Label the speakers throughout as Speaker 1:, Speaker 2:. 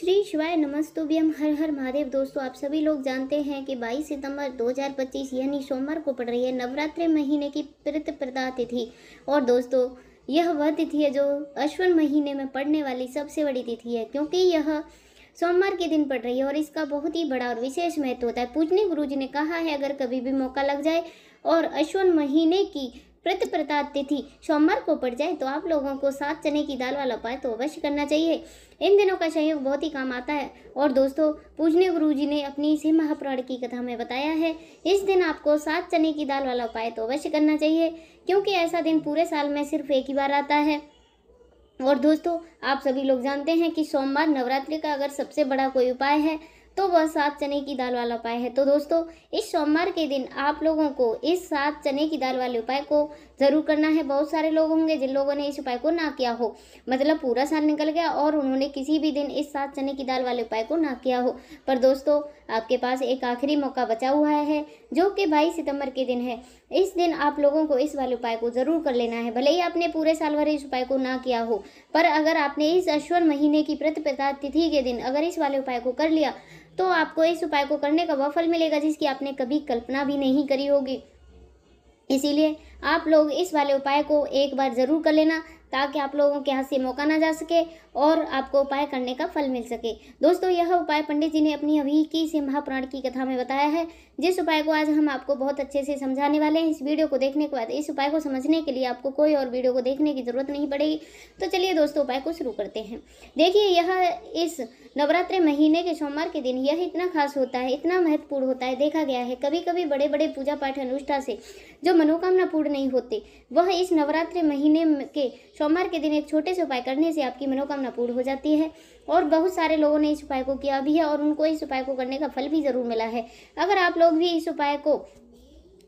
Speaker 1: श्री शिवाय नमस्तुभ्यम हर हर महादेव। दोस्तों, आप सभी लोग जानते हैं कि 22 सितंबर 2025 यानी सोमवार को पड़ रही है नवरात्रि महीने की प्रतिपदा तिथि। और दोस्तों, यह वह तिथि है जो अश्विन महीने में पड़ने वाली सबसे बड़ी तिथि है, क्योंकि यह सोमवार के दिन पड़ रही है और इसका बहुत ही बड़ा और विशेष महत्व होता है। पूजनीय गुरु जी ने कहा है, अगर कभी भी मौका लग जाए और अश्विन महीने की प्रतिपदा तिथि सोमवार को पड़ जाए तो आप लोगों को 7 चने की दाल वाला उपाय तो अवश्य करना चाहिए। इन दिनों का सहयोग बहुत ही काम आता है। और दोस्तों, पूजनीय गुरु जी ने अपनी इसी महापुराण की कथा में बताया है, इस दिन आपको 7 चने की दाल वाला उपाय तो अवश्य करना चाहिए, क्योंकि ऐसा दिन पूरे साल में सिर्फ एक ही बार आता है। और दोस्तों, आप सभी लोग जानते हैं कि सोमवार नवरात्रि का अगर सबसे बड़ा कोई उपाय है तो वह 7 चने की दाल वाला उपाय है। तो दोस्तों, इस सोमवार के दिन आप लोगों को इस 7 चने की दाल वाले उपाय को जरूर करना है। बहुत सारे लोग होंगे जिन लोगों ने इस उपाय को ना किया हो, मतलब पूरा साल निकल गया और उन्होंने किसी भी दिन इस 7 चने की दाल वाले उपाय को ना किया हो। पर दोस्तों, आपके पास एक आखिरी मौका बचा हुआ है, जो कि 22 सितंबर के दिन है। इस दिन आप लोगों को इस वाले उपाय को जरूर कर लेना है। भले ही आपने पूरे साल भर इस उपाय को ना किया हो, पर अगर आपने इस अश्विन महीने की प्रतिपदा तिथि के दिन अगर इस वाले उपाय को कर लिया तो आपको इस उपाय को करने का वह फल मिलेगा जिसकी आपने कभी कल्पना भी नहीं करी होगी। इसीलिए आप लोग इस वाले उपाय को एक बार जरूर कर लेना, ताकि आप लोगों के हाथ से मौका ना जा सके और आपको उपाय करने का फल मिल सके। दोस्तों, यह उपाय पंडित जी ने अपनी अभी की से महापुराण की कथा में बताया है, जिस उपाय को आज हम आपको बहुत अच्छे से समझाने वाले हैं। इस वीडियो को देखने के बाद इस उपाय को समझने के लिए आपको कोई और वीडियो को देखने की जरूरत नहीं पड़ेगी। तो चलिए दोस्तों, उपाय को शुरू करते हैं। देखिए, यह इस नवरात्रि महीने के सोमवार के दिन यह इतना खास होता है, इतना महत्वपूर्ण होता है। देखा गया है कभी कभी बड़े बड़े पूजा पाठ अनुष्ठान से जो मनोकामना पूर्ण नहीं होते, वह इस नवरात्रि महीने के सोमवार के दिन एक छोटे से उपाय करने से आपकी मनोकामना पूर्ण हो जाती है। और बहुत सारे लोगों ने इस उपाय को किया भी है और उनको इस उपाय को करने का फल भी जरूर मिला है। अगर आप लोग भी इस उपाय को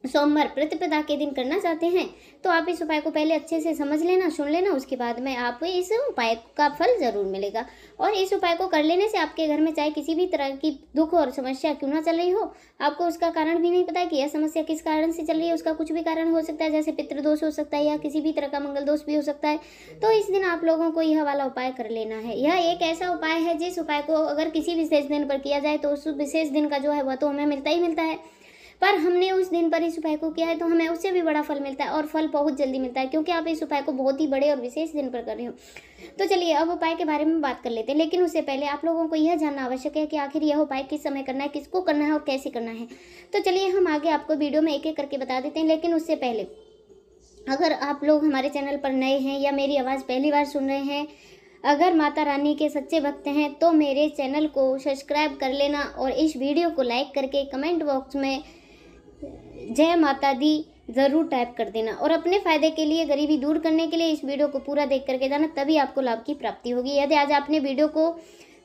Speaker 1: सोमवार प्रतिपदा के दिन करना चाहते हैं तो आप इस उपाय को पहले अच्छे से समझ लेना, सुन लेना, उसके बाद में आपको इस उपाय का फल जरूर मिलेगा। और इस उपाय को कर लेने से आपके घर में चाहे किसी भी तरह की दुख और समस्या क्यों ना चल रही हो, आपको उसका कारण भी नहीं पता है कि यह समस्या किस कारण से चल रही है, उसका कुछ भी कारण हो सकता है, जैसे पितृदोष हो सकता है या किसी भी तरह का मंगल दोष भी हो सकता है। तो इस दिन आप लोगों को यह वाला उपाय कर लेना है। यह एक ऐसा उपाय है जिस उपाय को अगर किसी विशेष दिन पर किया जाए तो उस विशेष दिन का जो है वह तो हमें मिलता ही मिलता है, पर हमने उस दिन पर इस उपाय को किया है तो हमें उससे भी बड़ा फल मिलता है और फल बहुत जल्दी मिलता है, क्योंकि आप इस उपाय को बहुत ही बड़े और विशेष दिन पर कर रहे हो। तो चलिए अब उपाय के बारे में बात कर लेते हैं, लेकिन उससे पहले आप लोगों को यह जानना आवश्यक है कि आखिर यह उपाय किस समय करना है, किसको करना है और कैसे करना है। तो चलिए हम आगे आपको वीडियो में एक एक करके बता देते हैं। लेकिन उससे पहले, अगर आप लोग हमारे चैनल पर नए हैं या मेरी आवाज़ पहली बार सुन रहे हैं, अगर माता रानी के सच्चे भक्त हैं तो मेरे चैनल को सब्सक्राइब कर लेना और इस वीडियो को लाइक करके कमेंट बॉक्स में जय माता दी जरूर टाइप कर देना। और अपने फायदे के लिए, गरीबी दूर करने के लिए इस वीडियो को पूरा देख करके जाना, तभी आपको लाभ की प्राप्ति होगी। यदि आज आपने वीडियो को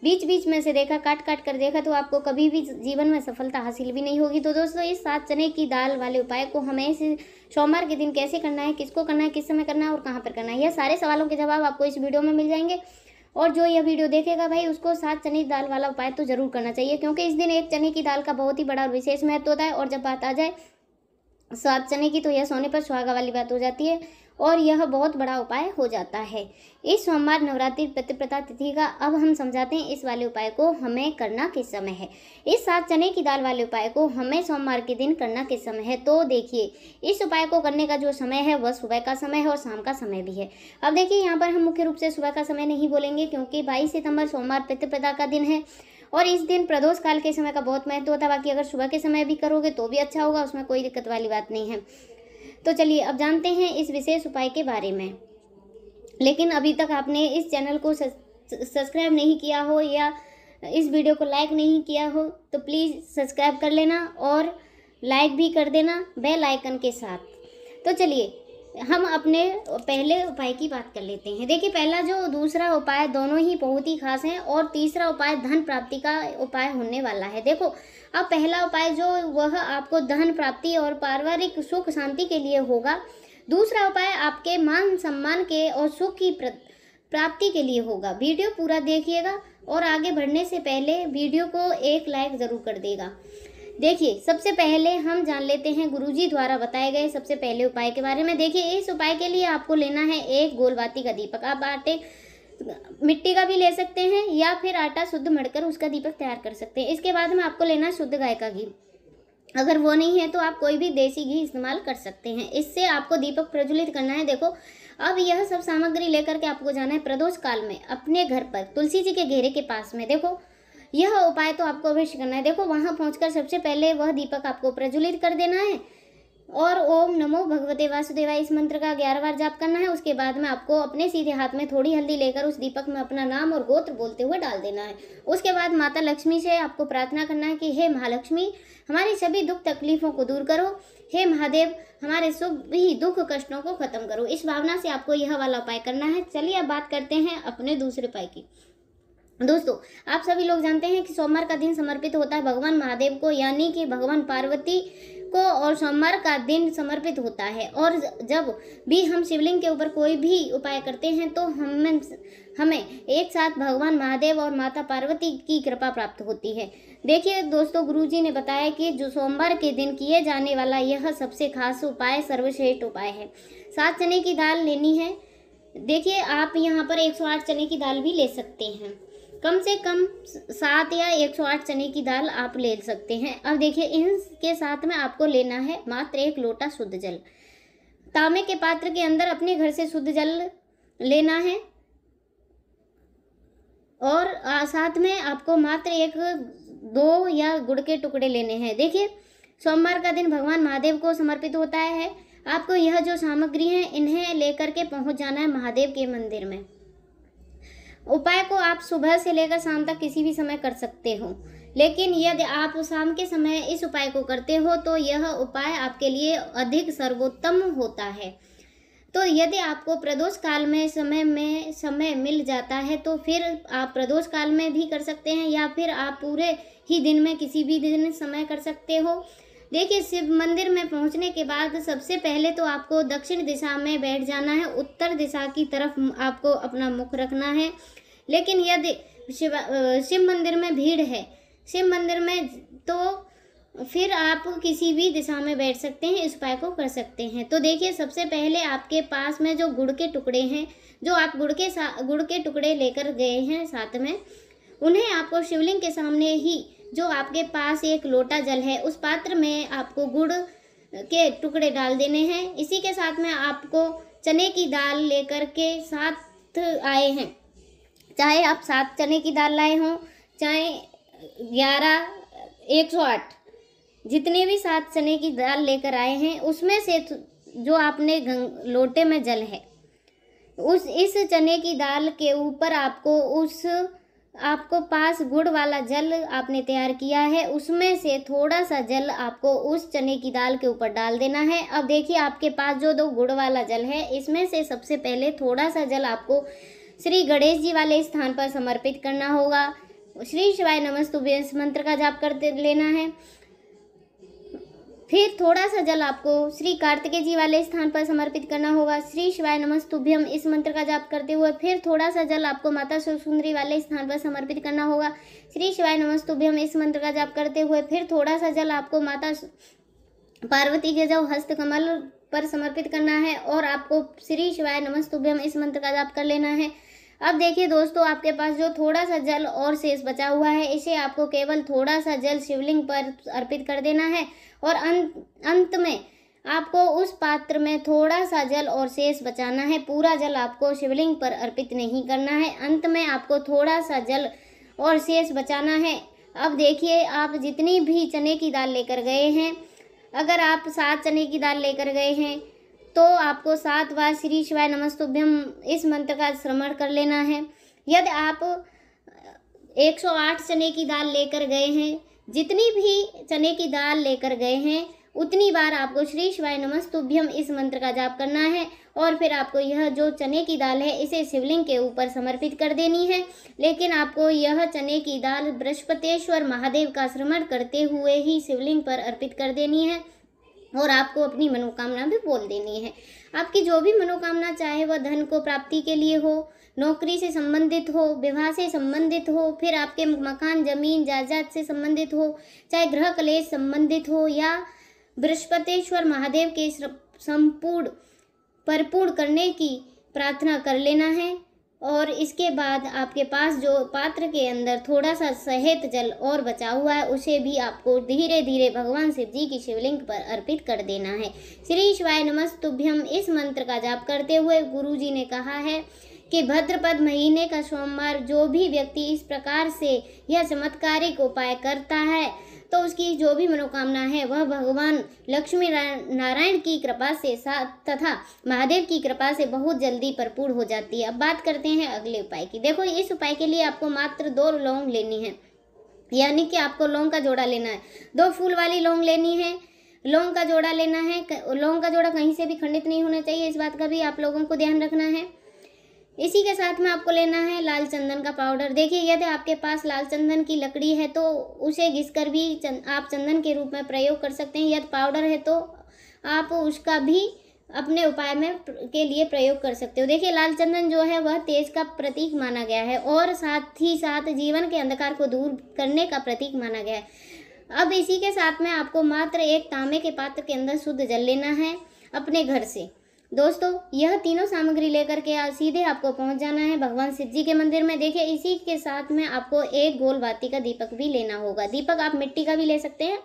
Speaker 1: बीच बीच में से देखा, काट काट कर देखा, तो आपको कभी भी जीवन में सफलता हासिल भी नहीं होगी। तो दोस्तों, इस 7 चने की दाल वाले उपाय को हमें इस सोमवार के दिन कैसे करना है, किसको करना है, किस समय करना है और कहाँ पर करना है, यह सारे सवालों के जवाब आपको इस वीडियो में मिल जाएंगे। और जो यह वीडियो देखेगा भाई, उसको 7 चने की दाल वाला उपाय तो जरूर करना चाहिए, क्योंकि इस दिन एक चने की दाल का बहुत ही बड़ा और विशेष महत्व होता है। और जब बात आ जाए 7 चने की तो यह सोने पर सुहागा वाली बात हो जाती है और यह बहुत बड़ा उपाय हो जाता है। इस सोमवार नवरात्रि प्रतिपदा तिथि का अब हम समझाते हैं इस वाले उपाय को हमें करना किस समय है। इस 7 चने की दाल वाले उपाय को हमें सोमवार के दिन करना किस समय है, तो देखिए, इस उपाय को करने का जो समय है वह सुबह का समय है और शाम का समय भी है। अब देखिए, यहाँ पर हम मुख्य रूप से सुबह का समय नहीं बोलेंगे, क्योंकि 22 सितंबर सोमवार प्रतिपदा का दिन है और इस दिन प्रदोष काल के समय का बहुत महत्व होता है। बाकी अगर सुबह के समय भी करोगे तो भी अच्छा होगा, उसमें कोई दिक्कत वाली बात नहीं है। तो चलिए अब जानते हैं इस विशेष उपाय के बारे में। लेकिन अभी तक आपने इस चैनल को सब्सक्राइब नहीं किया हो या इस वीडियो को लाइक नहीं किया हो तो प्लीज़ सब्सक्राइब कर लेना और लाइक भी कर देना बेल आइकन के साथ। तो चलिए हम अपने पहले उपाय की बात कर लेते हैं। देखिए, पहला जो दूसरा उपाय दोनों ही बहुत ही खास हैं और तीसरा उपाय धन प्राप्ति का उपाय होने वाला है। देखो, अब पहला उपाय जो वह आपको धन प्राप्ति और पारिवारिक सुख शांति के लिए होगा। दूसरा उपाय आपके मान सम्मान के और सुख की प्राप्ति के लिए होगा। वीडियो पूरा देखिएगा और आगे बढ़ने से पहले वीडियो को एक लाइक ज़रूर कर देगा। देखिए, सबसे पहले हम जान लेते हैं गुरुजी द्वारा बताए गए सबसे पहले उपाय के बारे में। देखिए, इस उपाय के लिए आपको लेना है एक गोल बाती का दीपक। आप आटे मिट्टी का भी ले सकते हैं या फिर आटा शुद्ध मढ़कर उसका दीपक तैयार कर सकते हैं। इसके बाद में आपको लेना है शुद्ध गाय का घी। अगर वो नहीं है तो आप कोई भी देसी घी इस्तेमाल कर सकते हैं। इससे आपको दीपक प्रज्वलित करना है। देखो, अब यह सब सामग्री लेकर के आपको जाना है प्रदोष काल में अपने घर पर तुलसी जी के घेरे के पास में। देखो, यह उपाय तो आपको अवश्य करना है। देखो, वहां पहुंचकर सबसे पहले वह दीपक आपको प्रज्वलित कर देना है और ओम नमो भगवते वासुदेवाय इस मंत्र का 11 बार जाप करना है। उसके बाद में आपको अपने सीधे हाथ में थोड़ी हल्दी लेकर उस दीपक में अपना नाम और गोत्र बोलते हुए डाल देना है। उसके बाद माता लक्ष्मी से आपको प्रार्थना करना है कि हे महालक्ष्मी, हमारी सभी दुख तकलीफों को दूर करो। हे महादेव, हमारे सभी दुख कष्टों को खत्म करो। इस भावना से आपको यह वाला उपाय करना है। चलिए अब बात करते हैं अपने दूसरे उपाय की। दोस्तों, आप सभी लोग जानते हैं कि सोमवार का दिन समर्पित होता है भगवान महादेव को, यानी कि भगवान पार्वती को, और सोमवार का दिन समर्पित होता है। और जब भी हम शिवलिंग के ऊपर कोई भी उपाय करते हैं तो हमें एक साथ भगवान महादेव और माता पार्वती की कृपा प्राप्त होती है। देखिए दोस्तों, गुरुजी ने बताया कि जो सोमवार के दिन किए जाने वाला यह सबसे खास उपाय सर्वश्रेष्ठ उपाय है। 7 चने की दाल लेनी है। देखिए, आप यहाँ पर 108 चने की दाल भी ले सकते हैं। कम से कम 7 या 108 चने की दाल आप ले सकते हैं। अब देखिए, इनके साथ में आपको लेना है मात्र 1 लोटा शुद्ध जल। तांबे के पात्र के अंदर अपने घर से शुद्ध जल लेना है और साथ में आपको मात्र 1-2 या गुड़ के टुकड़े लेने हैं। देखिए, सोमवार का दिन भगवान महादेव को समर्पित होता है। आपको यह जो सामग्री है इन्हें लेकर के पहुंच जाना है महादेव के मंदिर में। उपाय को आप सुबह से लेकर शाम तक किसी भी समय कर सकते हो, लेकिन यदि आप शाम के समय इस उपाय को करते हो तो यह उपाय आपके लिए अधिक सर्वोत्तम होता है। तो यदि आपको प्रदोष काल में समय मिल जाता है तो फिर आप प्रदोष काल में भी कर सकते हैं या फिर आप पूरे ही दिन में किसी भी दिन समय कर सकते हो। देखिए, शिव मंदिर में पहुंचने के बाद सबसे पहले तो आपको दक्षिण दिशा में बैठ जाना है। उत्तर दिशा की तरफ आपको अपना मुख रखना है। लेकिन यदि शिव मंदिर में भीड़ है शिव मंदिर में, तो फिर आप किसी भी दिशा में बैठ सकते हैं, इस उपाय को कर सकते हैं। तो देखिए, सबसे पहले आपके पास में जो गुड़ के टुकड़े हैं, जो आप गुड़ के टुकड़े लेकर गए हैं साथ में, उन्हें आपको शिवलिंग के सामने ही जो आपके पास 1 लोटा जल है उस पात्र में आपको गुड़ के टुकड़े डाल देने हैं। इसी के साथ में आपको चने की दाल लेकर के साथ आए हैं, चाहे आप 7 चने की दाल लाए हों, चाहे 11, 108, जितने भी 7 चने की दाल लेकर आए हैं उसमें से जो आपने लोटे में जल है इस चने की दाल के ऊपर आपको पास गुड़ वाला जल आपने तैयार किया है, उसमें से थोड़ा सा जल आपको उस चने की दाल के ऊपर डाल देना है। अब देखिए, आपके पास जो 2 गुड़ वाला जल है इसमें से सबसे पहले थोड़ा सा जल आपको श्री गणेश जी वाले स्थान पर समर्पित करना होगा। श्री शिवाय नमस्तुभ्यं इस मंत्र का जाप करते लेना है। फिर थोड़ा सा जल आपको श्री कार्तिकेय जी वाले स्थान पर समर्पित करना होगा। श्री शिवाय नमस्तुभ्यं इस मंत्र का जाप करते हुए फिर थोड़ा सा जल आपको माता सुंदरी वाले स्थान पर समर्पित करना होगा। श्री शिवाय नमस्तुभ्यं इस मंत्र का जाप करते हुए फिर थोड़ा सा जल आपको माता पार्वती के जो हस्त कमल पर समर्पित करना है और आपको श्री शिवाय नमस्तुभ्यं इस मंत्र का जाप कर लेना है। अब देखिए दोस्तों, आपके पास जो थोड़ा सा जल और शेष बचा हुआ है, इसे आपको केवल थोड़ा सा जल शिवलिंग पर अर्पित कर देना है और अंत में आपको उस पात्र में थोड़ा सा जल और शेष बचाना है। पूरा जल आपको शिवलिंग पर अर्पित नहीं करना है, अंत में आपको थोड़ा सा जल और शेष बचाना है। अब देखिए, आप जितनी भी चने की दाल लेकर गए हैं, अगर आप 7 चने की दाल लेकर गए हैं तो आपको 7 बार श्री शिवाय नमस्तुभ्यं इस मंत्र का श्रवण कर लेना है। यदि आप 108 चने की दाल लेकर गए हैं, जितनी भी चने की दाल लेकर गए हैं उतनी बार आपको श्री शिवाय नमस्तुभ्यं इस मंत्र का जाप करना है और फिर आपको यह जो चने की दाल है इसे शिवलिंग के ऊपर समर्पित कर देनी है। लेकिन आपको यह चने की दाल बृहस्पतेश्वर महादेव का स्मरण करते हुए ही शिवलिंग पर अर्पित कर देनी है और आपको अपनी मनोकामना भी बोल देनी है। आपकी जो भी मनोकामना, चाहे वह धन को प्राप्ति के लिए हो, नौकरी से संबंधित हो, विवाह से संबंधित हो, फिर आपके मकान जमीन जायदाद से संबंधित हो, चाहे गृह कलेश संबंधित हो, या बृहस्पतेश्वर महादेव के संपूर्ण परिपूर्ण करने की प्रार्थना कर लेना है। और इसके बाद आपके पास जो पात्र के अंदर थोड़ा सा सहेत जल और बचा हुआ है उसे भी आपको धीरे धीरे भगवान शिव जी की शिवलिंग पर अर्पित कर देना है। श्री शिवाय नमस्तुभ्यम इस मंत्र का जाप करते हुए गुरु जी ने कहा है कि भाद्रपद महीने का सोमवार जो भी व्यक्ति इस प्रकार से यह चमत्कारिक उपाय करता है तो उसकी जो भी मनोकामना है वह भगवान लक्ष्मी नारायण की कृपा से तथा महादेव की कृपा से बहुत जल्दी भरपूर हो जाती है। अब बात करते हैं अगले उपाय की। देखो, इस उपाय के लिए आपको मात्र 2 लौंग लेनी है, यानी कि आपको लौंग का जोड़ा लेना है। 2 फूल वाली लौंग लेनी है, लौंग का जोड़ा लेना है। लौंग का जोड़ा कहीं से भी खंडित नहीं होना चाहिए, इस बात का भी आप लोगों को ध्यान रखना है। इसी के साथ में आपको लेना है लाल चंदन का पाउडर। देखिए, यदि आपके पास लाल चंदन की लकड़ी है तो उसे घिसकर भी आप चंदन के रूप में प्रयोग कर सकते हैं। यदि पाउडर है तो आप उसका भी अपने उपाय में के लिए प्रयोग कर सकते हो। देखिए, लाल चंदन जो है वह तेज का प्रतीक माना गया है और साथ ही साथ जीवन के अंधकार को दूर करने का प्रतीक माना गया है। अब इसी के साथ में आपको मात्र एक तांबे के पात्र के अंदर शुद्ध जल लेना है अपने घर से। दोस्तों, यह तीनों सामग्री लेकर के सीधे आपको पहुंच जाना है भगवान शिव जी के मंदिर में। देखिए, इसी के साथ में आपको एक गोल बाती का दीपक भी लेना होगा। दीपक आप मिट्टी का भी ले सकते हैं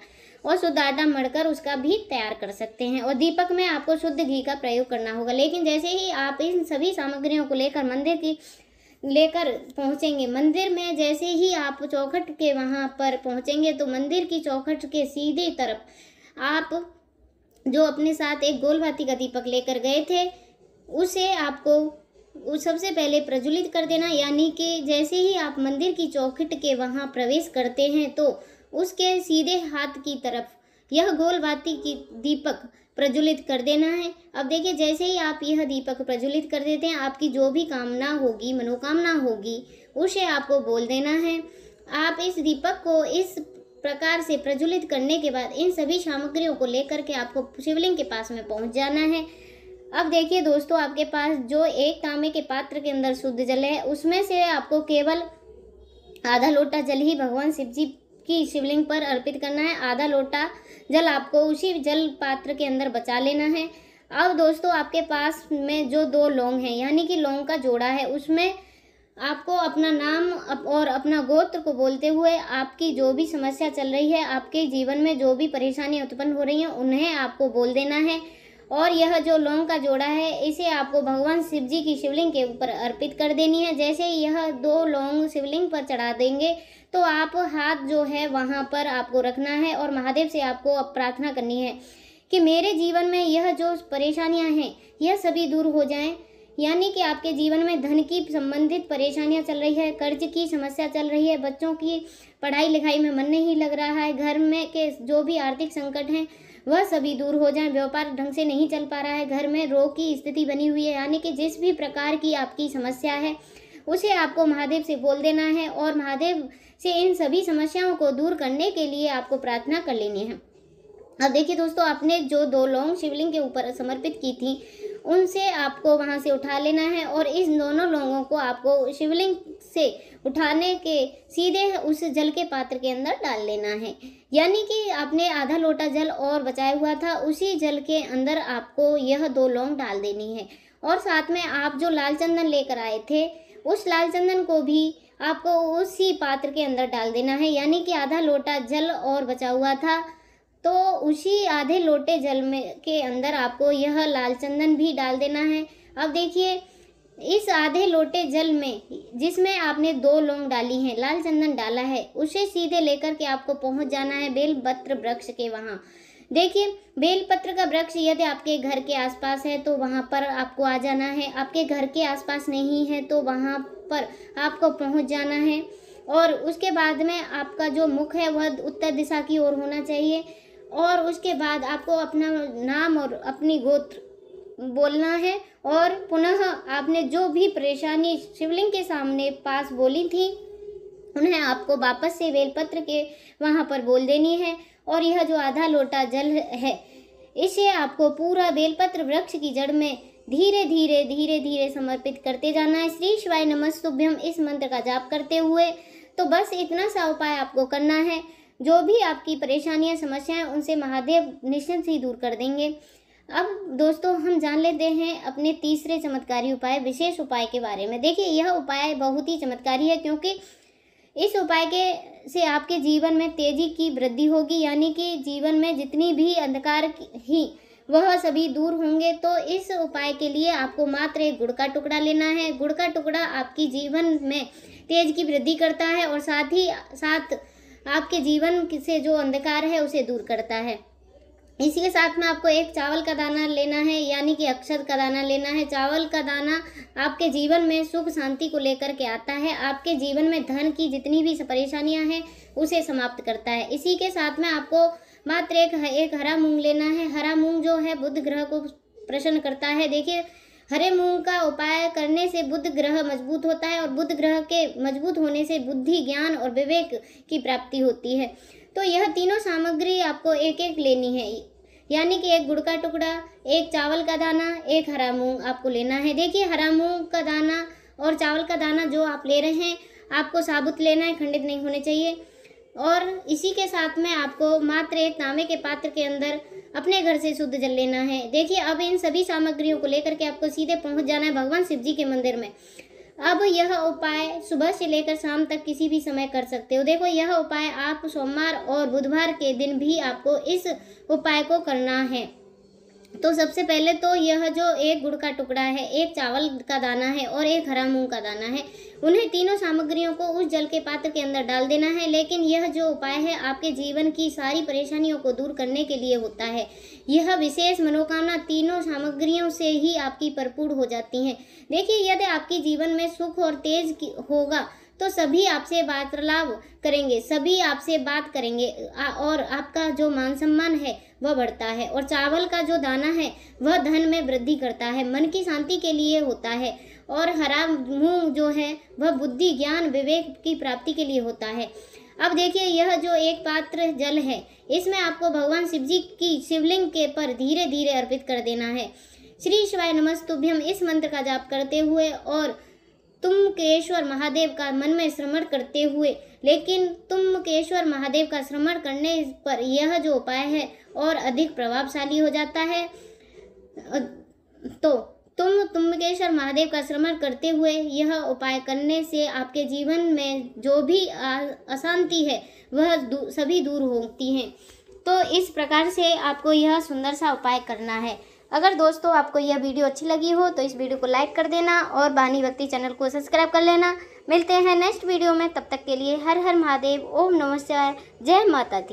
Speaker 1: और शुद्ध आटा मढ़कर उसका भी तैयार कर सकते हैं। और दीपक में आपको शुद्ध घी का प्रयोग करना होगा। लेकिन जैसे ही आप इन सभी सामग्रियों को लेकर पहुंचेंगे मंदिर में, जैसे ही आप चौखट के वहां पर पहुंचेंगे तो मंदिर की चौखट के सीधी तरफ आप जो अपने साथ एक गोल बाती का दीपक लेकर गए थे उसे आपको सबसे पहले प्रज्वलित कर देना। यानी कि जैसे ही आप मंदिर की चौखट के वहां प्रवेश करते हैं तो उसके सीधे हाथ की तरफ यह गोल बाती की दीपक प्रज्वलित कर देना है। अब देखिए, जैसे ही आप यह दीपक प्रज्वलित कर देते हैं, आपकी जो भी कामना होगी, मनोकामना होगी, उसे आपको बोल देना है। आप इस दीपक को इस प्रकार से प्रज्वलित करने के बाद इन सभी सामग्रियों को लेकर के आपको शिवलिंग के पास में पहुंच जाना है। अब देखिए दोस्तों, आपके पास जो एक तांबे के पात्र के अंदर शुद्ध जल है उसमें से आपको केवल आधा लोटा जल ही भगवान शिव जी की शिवलिंग पर अर्पित करना है। आधा लोटा जल आपको उसी जल पात्र के अंदर बचा लेना है। अब दोस्तों, आपके पास में जो 2 लौंग हैं, यानी कि लौंग का जोड़ा है, उसमें आपको अपना नाम और अपना गोत्र को बोलते हुए आपकी जो भी समस्या चल रही है, आपके जीवन में जो भी परेशानियां उत्पन्न हो रही हैं, उन्हें आपको बोल देना है। और यह जो लौंग का जोड़ा है इसे आपको भगवान शिव जी की शिवलिंग के ऊपर अर्पित कर देनी है। जैसे यह 2 लौंग शिवलिंग पर चढ़ा देंगे तो आप हाथ जो है वहां पर आपको रखना है और महादेव से आपको अब प्रार्थना करनी है कि मेरे जीवन में यह जो परेशानियां हैं यह सभी दूर हो जाएं। यानी कि आपके जीवन में धन की संबंधित परेशानियां चल रही है, कर्ज की समस्या चल रही है, बच्चों की पढ़ाई लिखाई में मन नहीं लग रहा है, घर में के जो भी आर्थिक संकट हैं वह सभी दूर हो जाएं, व्यापार ढंग से नहीं चल पा रहा है, घर में रोग की स्थिति बनी हुई है, यानी कि जिस भी प्रकार की आपकी समस्या है उसे आपको महादेव से बोल देना है और महादेव से इन सभी समस्याओं को दूर करने के लिए आपको प्रार्थना कर लेनी है। अब देखिए दोस्तों, आपने जो 2 लौंग शिवलिंग के ऊपर समर्पित की थी उनसे आपको वहां से उठा लेना है और इस दोनों लौंगों को आपको शिवलिंग से उठाने के सीधे उस जल के पात्र के अंदर डाल लेना है। यानी कि आपने आधा लोटा जल और बचाया हुआ था, उसी जल के अंदर आपको यह 2 लौंग डाल देनी है। और साथ में आप जो लाल चंदन लेकर आए थे उस लाल चंदन को भी आपको उसी पात्र के अंदर डाल देना है। यानी कि आधा लोटा जल और बचा हुआ था तो उसी आधे लोटे जल में के अंदर आपको यह लाल चंदन भी डाल देना है। अब देखिए, इस आधे लोटे जल में जिसमें आपने 2 लौंग डाली हैं, लाल चंदन डाला है, उसे सीधे लेकर के आपको पहुंच जाना है बेलपत्र वृक्ष के वहां। देखिए, बेलपत्र का वृक्ष यदि आपके घर के आसपास है तो वहां पर आपको आ जाना है। आपके घर के आसपास नहीं है तो वहां पर आपको पहुंच जाना है और उसके बाद में आपका जो मुख है वह उत्तर दिशा की ओर होना चाहिए। और उसके बाद आपको अपना नाम और अपनी गोत्र बोलना है और पुनः आपने जो भी परेशानी शिवलिंग के सामने पास बोली थी उन्हें आपको वापस से बेलपत्र के वहां पर बोल देनी है। और यह जो आधा लोटा जल है इसे आपको पूरा बेलपत्र वृक्ष की जड़ में धीरे धीरे समर्पित करते जाना है। श्री शिवाय नमस्तुभ्यम इस मंत्र का जाप करते हुए। तो बस इतना सा उपाय आपको करना है। जो भी आपकी परेशानियां समस्याएं उनसे महादेव निश्चिंत ही दूर कर देंगे। अब दोस्तों हम जान लेते हैं अपने तीसरे चमत्कारी उपाय, विशेष उपाय के बारे में। देखिए यह उपाय बहुत ही चमत्कारी है, क्योंकि इस उपाय के से आपके जीवन में तेजी की वृद्धि होगी, यानी कि जीवन में जितनी भी अंधकार ही वह सभी दूर होंगे। तो इस उपाय के लिए आपको मात्र एक गुड़ का टुकड़ा लेना है। गुड़ का टुकड़ा आपकी जीवन में तेज की वृद्धि करता है और साथ ही साथ आपके जीवन से जो अंधकार है उसे दूर करता है। इसी के साथ में आपको एक चावल का दाना लेना है, यानी कि अक्षत का दाना लेना है। चावल का दाना आपके जीवन में सुख शांति को लेकर के आता है, आपके जीवन में धन की जितनी भी परेशानियां हैं उसे समाप्त करता है। इसी के साथ में आपको मात्र एक हरा मूंग लेना है। हरा मूंग जो है बुध ग्रह को प्रसन्न करता है। देखिए हरे मूंग का उपाय करने से बुध ग्रह मजबूत होता है और बुध ग्रह के मजबूत होने से बुद्धि, ज्ञान और विवेक की प्राप्ति होती है। तो यह तीनों सामग्री आपको एक एक लेनी है, यानी कि एक गुड़ का टुकड़ा, एक चावल का दाना, एक हरा मूंग आपको लेना है। देखिए हरा मूंग का दाना और चावल का दाना जो आप ले रहे हैं आपको साबुत लेना है, खंडित नहीं होने चाहिए। और इसी के साथ में आपको मात्र एक तांबे के पात्र के अंदर अपने घर से शुद्ध जल लेना है। देखिए अब इन सभी सामग्रियों को लेकर के आपको सीधे पहुंच जाना है भगवान शिव जी के मंदिर में। अब यह उपाय सुबह से लेकर शाम तक किसी भी समय कर सकते हो। देखो यह उपाय आप सोमवार और बुधवार के दिन भी आपको इस उपाय को करना है। तो सबसे पहले तो यह जो एक गुड़ का टुकड़ा है, एक चावल का दाना है और एक हरा मूंग का दाना है, उन्हें तीनों सामग्रियों को उस जल के पात्र के अंदर डाल देना है। लेकिन यह जो उपाय है आपके जीवन की सारी परेशानियों को दूर करने के लिए होता है। यह विशेष मनोकामना तीनों सामग्रियों से ही आपकी परिपूर्ण हो जाती हैं। देखिए यदि आपके जीवन में सुख और तेज होगा तो सभी आपसे वार्तालाप करेंगे, सभी आपसे बात करेंगे और आपका जो मान सम्मान है वह बढ़ता है। और चावल का जो दाना है वह धन में वृद्धि करता है, मन की शांति के लिए होता है। और हरा मूंग जो है वह बुद्धि, ज्ञान, विवेक की प्राप्ति के लिए होता है। अब देखिए यह जो एक पात्र जल है इसमें आपको भगवान शिव जी की शिवलिंग के पर धीरे धीरे अर्पित कर देना है। श्री शिवाय नमस्तुभ्यम इस मंत्र का जाप करते हुए और तुम केश्वर महादेव का मन में स्मरण करते हुए, लेकिन तुम केश्वर महादेव का स्मरण करने पर यह जो उपाय है और अधिक प्रभावशाली हो जाता है। तो तुम केश्वर महादेव का स्मरण करते हुए यह उपाय करने से आपके जीवन में जो भी अशांति है वह सभी दूर होती हैं। तो इस प्रकार से आपको यह सुंदर सा उपाय करना है। अगर दोस्तों आपको यह वीडियो अच्छी लगी हो तो इस वीडियो को लाइक कर देना और वाणी भक्ति चैनल को सब्सक्राइब कर लेना। मिलते हैं नेक्स्ट वीडियो में, तब तक के लिए हर हर महादेव, ओम नमः शिवाय, जय माता दी।